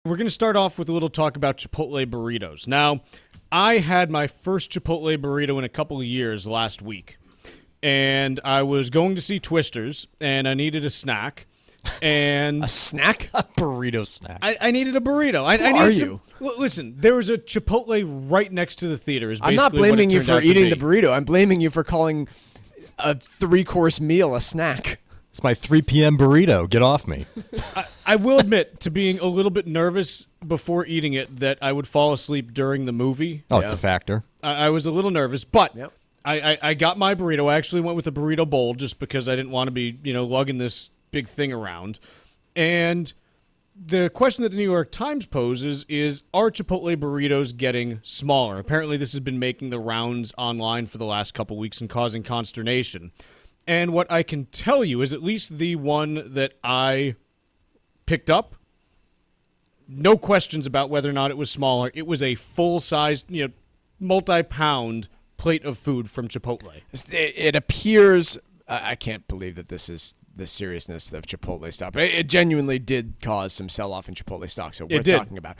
We're going to start off with a little talk about Chipotle burritos. Now, I had my first Chipotle burrito in a couple of years last week, and I was going to see Twisters, and I needed a snack. And A snack? A burrito snack. I needed a burrito. Who are you? Listen, there was a Chipotle right next to the theater. Is I'm not basically what blaming it you turned for out to eating be. the burrito. I'm blaming you for calling a 3-course meal a snack. It's my 3 p.m. burrito. Get off me. I will admit to being a little bit nervous before eating it that I would fall asleep during the movie. Oh, it's a factor. I was a little nervous, but Yep. I got my burrito. I actually went with a burrito bowl just because I didn't want to be, lugging this big thing around. And the question that the New York Times poses is, are Chipotle burritos getting smaller? Apparently, this has been making the rounds online for the last couple weeks and causing consternation. And what I can tell you is at least the one that I picked up, no questions about whether or not it was smaller. It was a full-sized, multi-pound plate of food from Chipotle. It appears, I can't believe that this is the seriousness of Chipotle stock, but it genuinely did cause some sell-off in Chipotle stock, so worth talking about.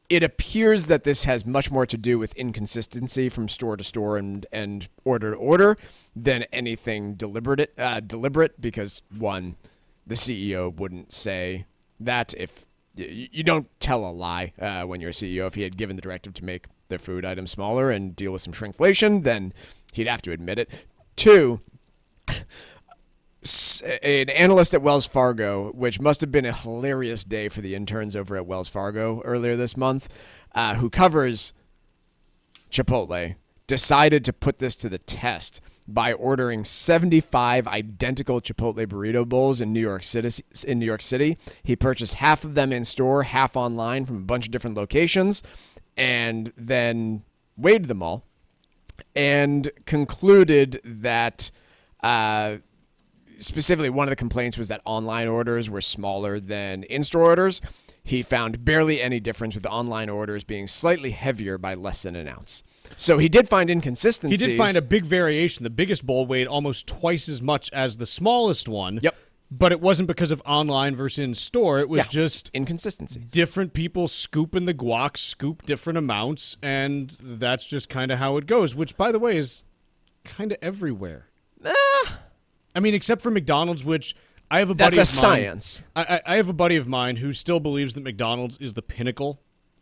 It appears that this has much more to do with inconsistency from store to store and order to order than anything deliberate, because, one, the CEO wouldn't say that. If you don't tell a lie when you're a CEO. If he had given the directive to make their food items smaller and deal with some shrinkflation, then he'd have to admit it. Two, an analyst at Wells Fargo, which must have been a hilarious day for the interns over at Wells Fargo earlier this month, who covers Chipotle, decided to put this to the test by ordering 75 identical Chipotle burrito bowls in New York City. He purchased half of them in store, half online from a bunch of different locations, and then weighed them all and concluded that specifically, one of the complaints was that online orders were smaller than in-store orders. He found barely any difference, with the online orders being slightly heavier by less than an ounce. So he did find inconsistencies. He did find a big variation. The biggest bowl weighed almost twice as much as the smallest one. Yep. But it wasn't because of online versus in-store. It was just inconsistency. Different people scooping the guac, scoop different amounts, and that's just kind of how it goes, which, by the way, is kind of everywhere. I mean, except for McDonald's, which I have a buddy of mine. That's a science. I have a buddy of mine who still believes that McDonald's is the pinnacle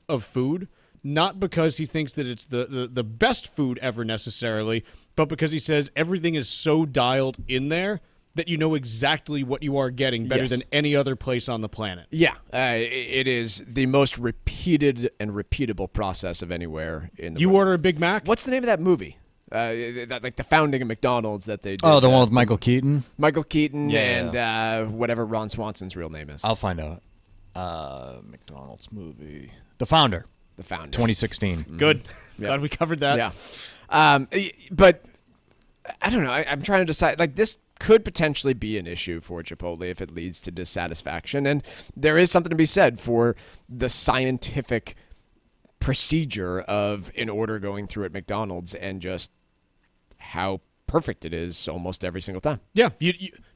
of food, not because he thinks that it's the best food ever necessarily, but because he says everything is so dialed in there that you know exactly what you are getting better than any other place on the planet. Yeah, it is the most repeated and repeatable process of anywhere in the world. You order a Big Mac? What's the name of that movie? Like the founding of McDonald's that they did. Oh, the one with Michael Keaton? Michael Keaton Yeah. and whatever Ron Swanson's real name is. I'll find out. McDonald's movie. The Founder. The founder. 2016. Good. Glad we covered that. Yeah. But I don't know. I'm trying to decide. Like, this could potentially be an issue for Chipotle if it leads to dissatisfaction. And there is something to be said for the scientific procedure of an order going through at McDonald's and just how perfect it is almost every single time. Yeah.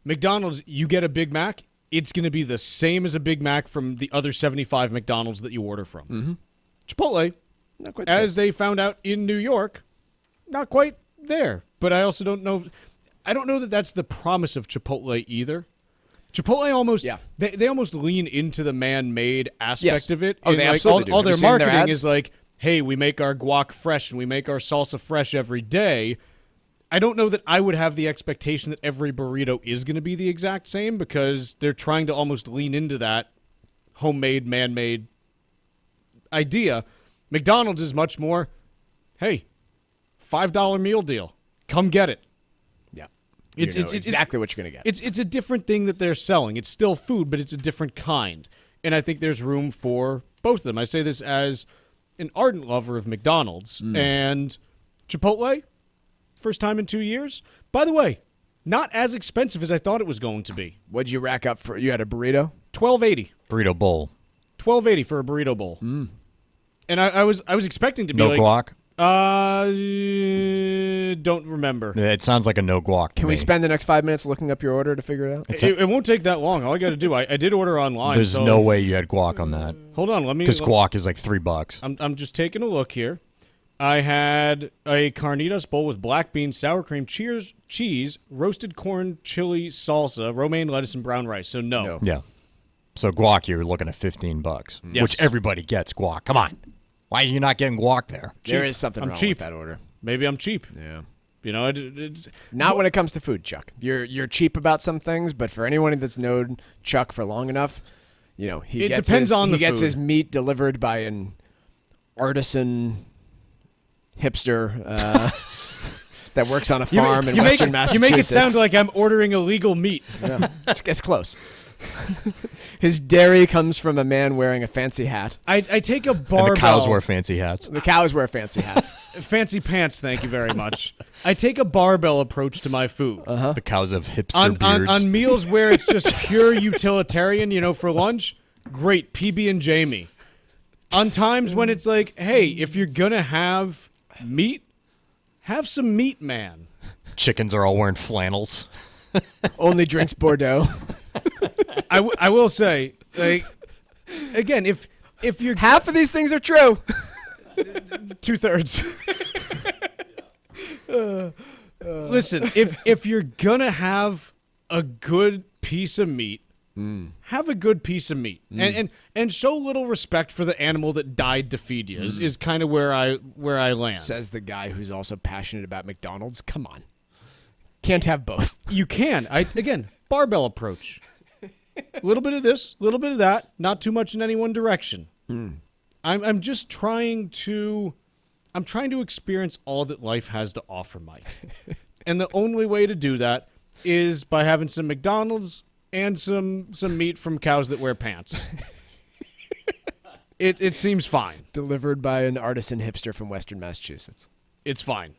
McDonald's, you get a Big Mac, it's going to be the same as a Big Mac from the other 75 McDonald's that you order from. Mm-hmm. Chipotle, Not quite as they found out in New York, not quite there. But I also don't know. I don't know that that's the promise of Chipotle either. Chipotle almost, they almost lean into the man-made aspect of it. Oh, they like absolutely do. All Have you their seen their marketing ads? is like, hey, we make our guac fresh and we make our salsa fresh every day. I don't know that I would have the expectation that every burrito is going to be the exact same, because they're trying to almost lean into that homemade, man-made idea. McDonald's is much more, hey, $5 meal deal. Come get it. Yeah. It's exactly what you're going to get. It's a different thing that they're selling. It's still food, but it's a different kind. And I think there's room for both of them. I say this as an ardent lover of McDonald's. And Chipotle, first time in 2 years. By the way, not as expensive as I thought it was going to be. What'd you rack up for? You had a burrito? $12.80. Burrito bowl. $12.80 for a burrito bowl. And I was expecting to be No like, guac? Don't remember. It sounds like a no guac to Can me. we spend the next 5 minutes looking up your order to figure it out? It won't take that long. All I got to do, I did order online. There's so no way you had guac on that. Hold on, let me. Because guac is like $3. I'm just taking a look here. I had a carnitas bowl with black beans, sour cream, cheese, roasted corn, chili, salsa, romaine lettuce, and brown rice. So no. Yeah. So guac, you're looking at $15, Yes. which everybody gets guac. Come on. Why are you not getting guac there? There is something I'm wrong cheap. with that order. Maybe I'm cheap. Yeah. You know, it's Not when it comes to food, Chuck. You're cheap about some things, but for anyone that's known Chuck for long enough, you know, he It gets depends his, on he the gets food. his meat delivered by an artisan hipster that works on a farm in Western you Massachusetts. make it sound like I'm ordering illegal meat. Yeah, it's close. His dairy comes from a man wearing a fancy hat. I take a barbell. And the cows wear fancy hats. The cows wear fancy hats. Fancy pants, thank you very much. I take a barbell approach to my food. The cows have hipster beards. On meals where it's just pure utilitarian, you know, for lunch, great, PB and J me. On times when it's like, hey, if you're gonna have meat, have some meat, man. Chickens are all wearing flannels. Only drinks Bordeaux. I will say, like, again, if you're Half of these things are true. 2/3. Listen, if you're gonna have a good piece of meat, have a good piece of meat, and show little respect for the animal that died to feed you. Is kind of where I land. Says the guy who's also passionate about McDonald's. Come on. Can't have both. You can. Again, barbell approach. A little bit of this, a little bit of that, not too much in any one direction. I'm just trying to experience all that life has to offer, Mike. And the only way to do that is by having some McDonald's and some meat from cows that wear pants. It seems fine. Delivered by an artisan hipster from Western Massachusetts. It's fine.